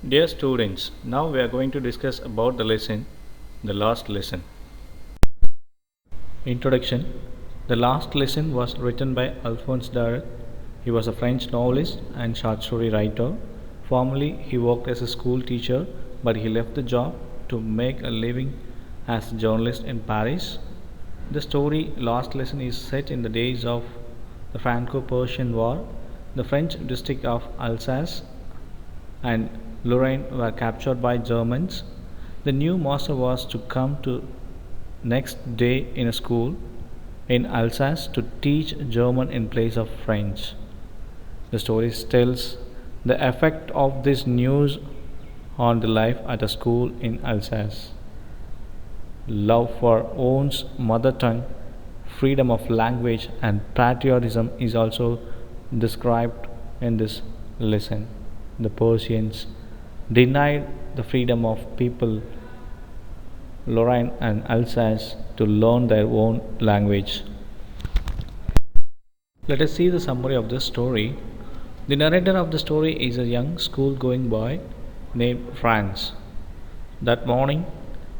Dear students, now we are going to discuss about the lesson, the last lesson. Introduction. The last lesson was written by Alphonse Daudet. He was a French novelist and short story writer. Formerly, he worked as a school teacher, but he left the job to make a living as a journalist in Paris. The story Last Lesson is set in the days of the Franco Persian War. The French district of Alsace and Lorraine were captured by Germans. The new master was to come to next day in a school in Alsace to teach German in place of French. The story tells the effect of this news on the life at a school in Alsace. Love for one's mother tongue, freedom of language, and patriotism is also described in this lesson. The Persians denied the freedom of people Lorraine and Alsace to learn their own language. Let us see the summary of the story. The narrator of the story is a young school going boy named Franz. That morning,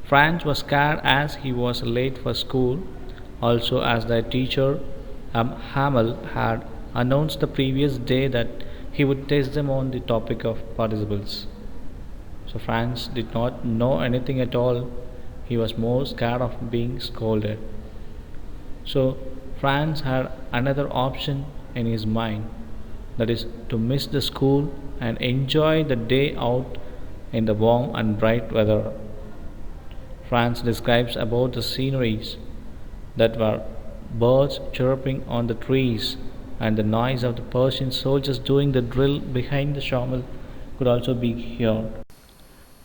Franz was scared as he was late for school, also as their teacher Hamel had announced the previous day that he would test them on the topic of participles. So Franz did not know anything at all. He was more scared of being scolded. So Franz had another option in his mind, that is to miss the school and enjoy the day out in the warm and bright weather. Franz describes about the sceneries that were birds chirping on the trees and the noise of the Persian soldiers doing the drill behind the Shamil could also be heard.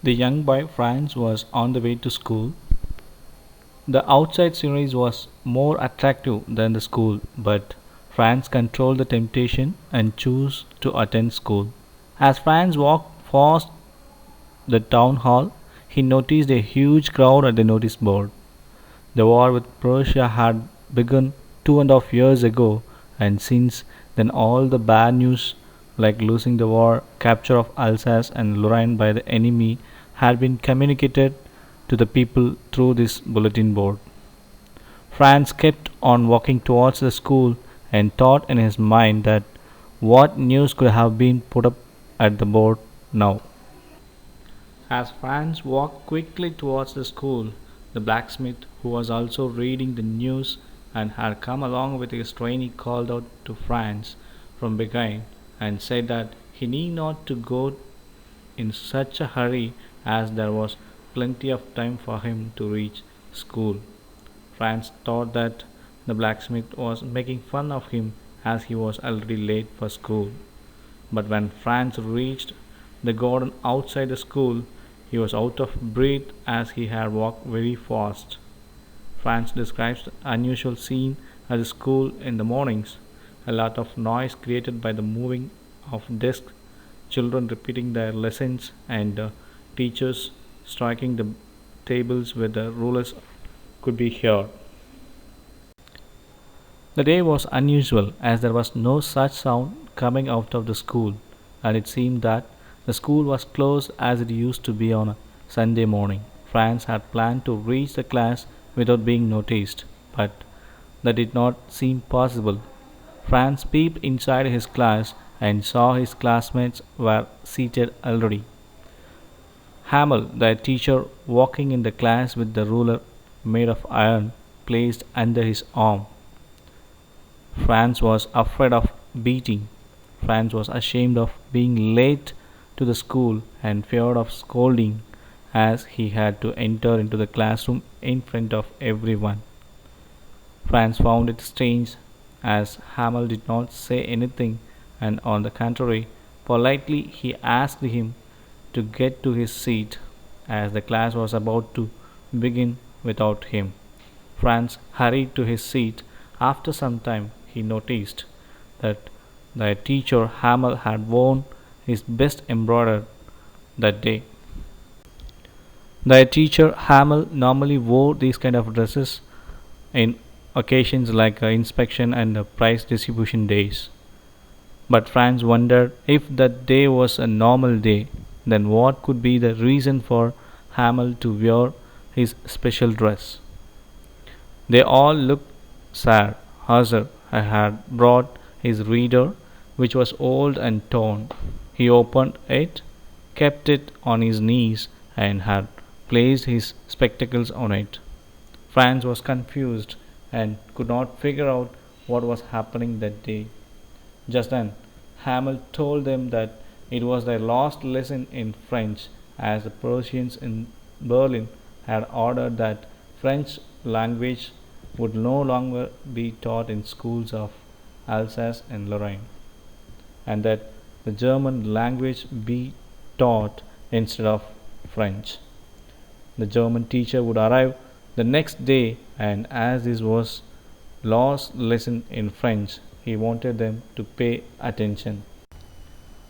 The young boy Franz was on the way to school. The outside scenery was more attractive than the school, but Franz controlled the temptation and chose to attend school. As Franz walked past the town hall, he noticed a huge crowd at the notice board. The war with Prussia had begun 2.5 years ago, and since then all the bad news, like losing the war, capture of Alsace and Lorraine by the enemy, had been communicated to the people through this bulletin board. Franz kept on walking towards the school and thought in his mind that what news could have been put up at the board now. As Franz walked quickly towards the school, the blacksmith, who was also reading the news and had come along with his trainee, called out to Franz from behind and said that he need not to go in such a hurry as there was plenty of time for him to reach school. Franz thought that the blacksmith was making fun of him as he was already late for school. But when Franz reached the garden outside the school, he was out of breath as he had walked very fast. Franz describes the unusual scene at the school in the mornings, a lot of noise created by the moving of desks, children repeating their lessons, and teachers striking the tables with the rulers could be heard. The day was unusual as there was no such sound coming out of the school, and it seemed that the school was closed as it used to be on a Sunday morning. Franz had planned to reach the class without being noticed, but that did not seem possible. Franz peeped inside his class and saw his classmates were seated already. Hamel, the teacher, walking in the class with the ruler made of iron placed under his arm. Franz was afraid of beating. Franz was ashamed of being late to the school and feared of scolding as he had to enter into the classroom in front of everyone. Franz found it strange as Hamel did not say anything, and on the contrary, politely he asked him to get to his seat as the class was about to begin without him. Franz hurried to his seat. After some time, he noticed that the teacher Hamel had worn his best embroidered that day. The teacher Hamel normally wore these kind of dresses in occasions like inspection and prize distribution days. But Franz wondered if that day was a normal day. Then what could be the reason for Hamel to wear his special dress? They all looked sad. Hazard had brought his reader, which was old and torn. He opened it, kept it on his knees, and had placed his spectacles on it. Franz was confused and could not figure out what was happening that day. Just then, Hamel told them that it was their last lesson in French, as the Prussians in Berlin had ordered that French language would no longer be taught in schools of Alsace and Lorraine, and that the German language be taught instead of French. The German teacher would arrive the next day, and as this was last lesson in French, he wanted them to pay attention.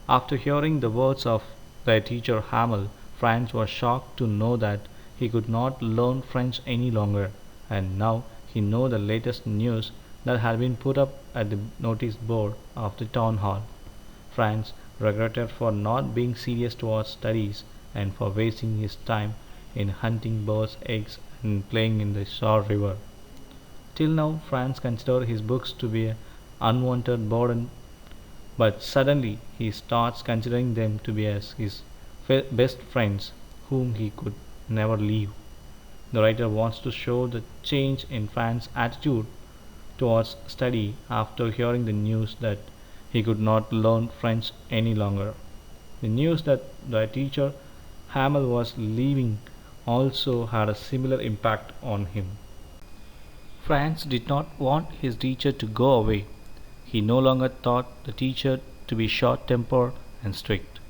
After hearing the words of their teacher Hamel, Franz was shocked to know that he could not learn French any longer, and now he knew the latest news that had been put up at the notice board of the town hall. Franz regretted for not being serious towards studies and for wasting his time in hunting birds' eggs and playing in the Saar River. Till now, Franz considered his books to be an unwanted burden, but suddenly he starts considering them to be as his best friends whom he could never leave. The writer wants to show the change in Franz's attitude towards study after hearing the news that he could not learn French any longer. The news that the teacher Hamel was leaving also had a similar impact on him. Franz did not want his teacher to go away. He no longer thought the teacher to be short tempered and strict.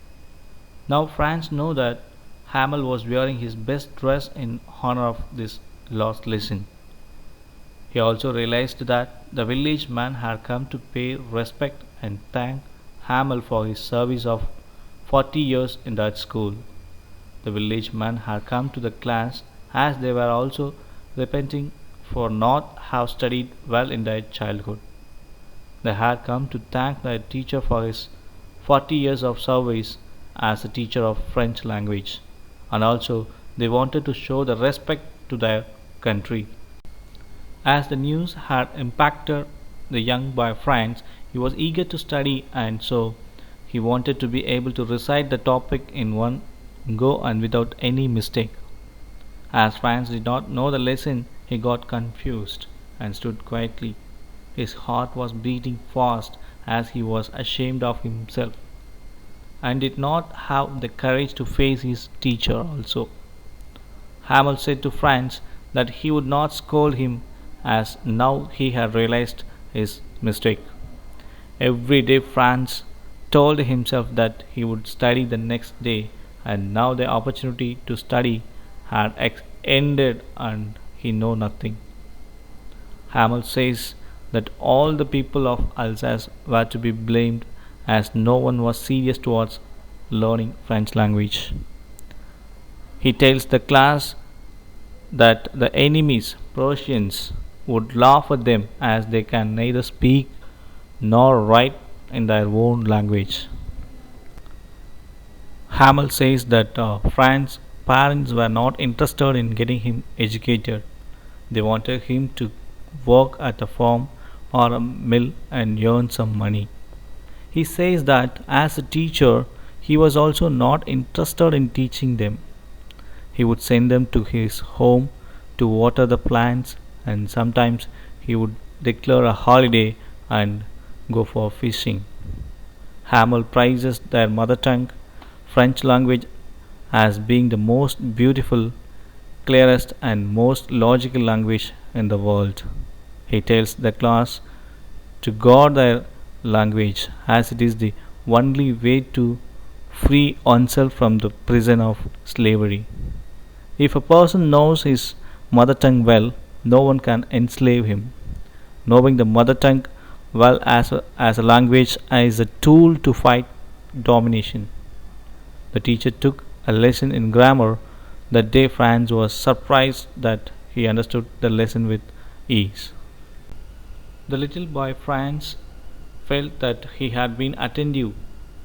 Now Franz knew that Hamel was wearing his best dress in honor of this last lesson. He also realized that the village man had come to pay respect and thank Hamel for his service of 40 years in that school. The village man had come to the class as they were also repenting for not have studied well in their childhood. They had come to thank their teacher for his 40 years of service as a teacher of French language, and also they wanted to show the respect to their country. As the news had impacted the young boy Franz, he was eager to study, and so he wanted to be able to recite the topic in one go and without any mistake. As Franz did not know the lesson, he got confused and stood quietly. His heart was beating fast as he was ashamed of himself and did not have the courage to face his teacher also. Hamel said to Franz that he would not scold him as now he had realized his mistake. Every day Franz told himself that he would study the next day, and now the opportunity to study had ended and he knew nothing. Hamel says that all the people of Alsace were to be blamed as no one was serious towards learning French language. He tells the class that the enemies, Prussians, would laugh at them as they can neither speak nor write in their own language. Hamel says that Franz's parents were not interested in getting him educated. They wanted him to work at a farm or a mill and earn some money. He says that as a teacher, he was also not interested in teaching them. He would send them to his home to water the plants, and sometimes he would declare a holiday and go for fishing. Hamel praises their mother tongue, French language, as being the most beautiful, clearest, and most logical language in the world. He tells the class to guard their language as it is the only way to free oneself from the prison of slavery. If a person knows his mother tongue well, no one can enslave him. Knowing the mother tongue well as a language is a tool to fight domination. The teacher took a lesson in grammar. That day Franz was surprised that he understood the lesson with ease. The little boy Franz felt that he had been attentive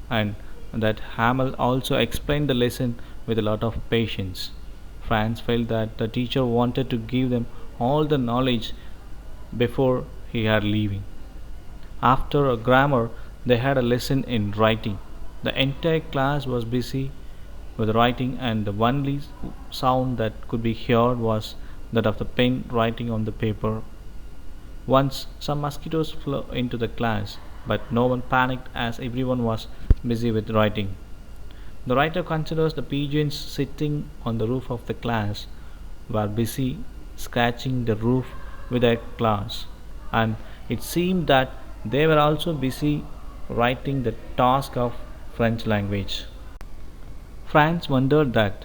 and that Hamel also explained the lesson with a lot of patience. Franz felt that the teacher wanted to give them all the knowledge before he had leaving. After a grammar, they had a lesson in writing. The entire class was busy with writing, and the only sound that could be heard was that of the pen writing on the paper. Once some mosquitoes flew into the class, but no one panicked as everyone was busy with writing. The writer considers the pigeons sitting on the roof of the class were busy scratching the roof with their claws, and it seemed that they were also busy writing the task of French language. Franz wondered that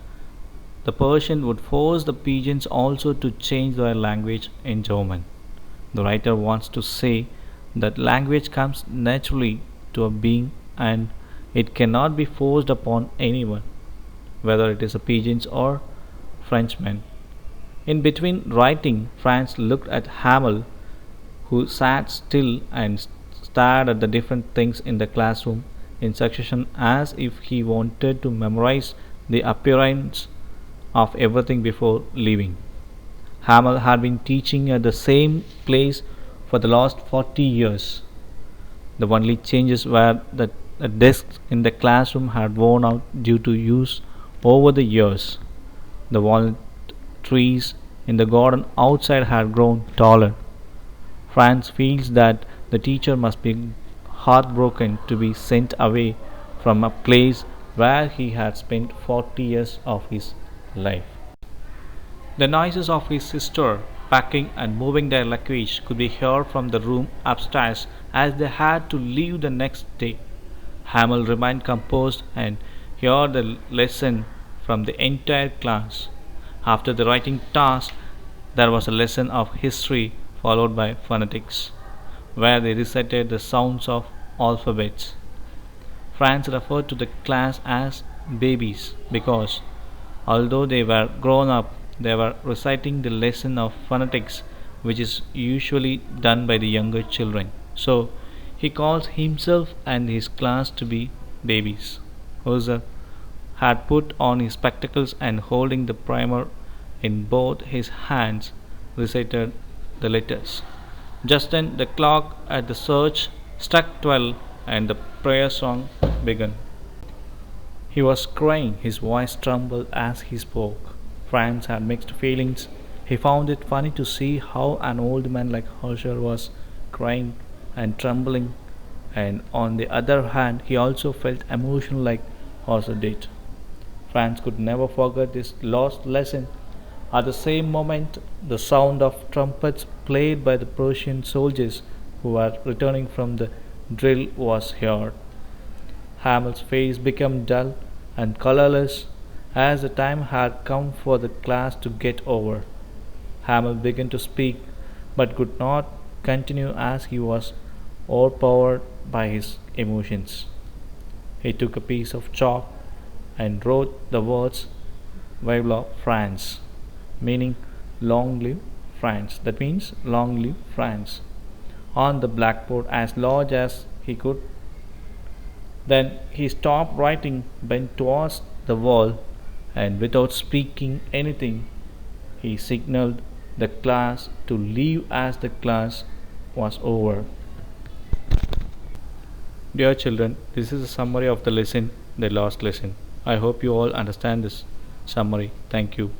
the Persian would force the pigeons also to change their language in German. The writer wants to say that language comes naturally to a being and it cannot be forced upon anyone, whether it is a pigeons or Frenchmen. In between writing, Franz looked at Hamel, who sat still and stared at the different things in the classroom in succession as if he wanted to memorize the appearance of everything before leaving. Hamel had been teaching at the same place for the last 40 years. The only changes were that the desks in the classroom had worn out due to use over the years. The walnut trees in the garden outside had grown taller. Franz feels that the teacher must be heartbroken to be sent away from a place where he had spent 40 years of his life. The noises of his sister packing and moving their luggage could be heard from the room upstairs as they had to leave the next day. Hamel remained composed and heard the lesson from the entire class. After the writing task, there was a lesson of history followed by phonetics, where they recited the sounds of alphabets. Franz referred to the class as babies because, although they were grown up, they were reciting the lesson of phonetics, which is usually done by the younger children. So, he calls himself and his class to be babies. Hauser had put on his spectacles and holding the primer in both his hands recited the letters. Just then the clock at the church struck 12 and the prayer song began. He was crying, his voice trembled as he spoke. Franz had mixed feelings. He found it funny to see how an old man like Hauser was crying and trembling, and on the other hand, he also felt emotional like Hauser did. Franz could never forget this lost lesson. At the same moment, the sound of trumpets played by the Persian soldiers who were returning from the drill was heard. Hamel's face became dull and colorless as the time had come for the class to get over. Hamel began to speak but could not continue as he was overpowered by his emotions. He took a piece of chalk and wrote the words Vive la France, meaning long live France. That means long live France, on the blackboard as large as he could. Then he stopped writing, bent towards the wall, and without speaking anything, he signaled the class to leave as the class was over. Dear children, this is a summary of the lesson, the last lesson. I hope you all understand this summary. Thank you.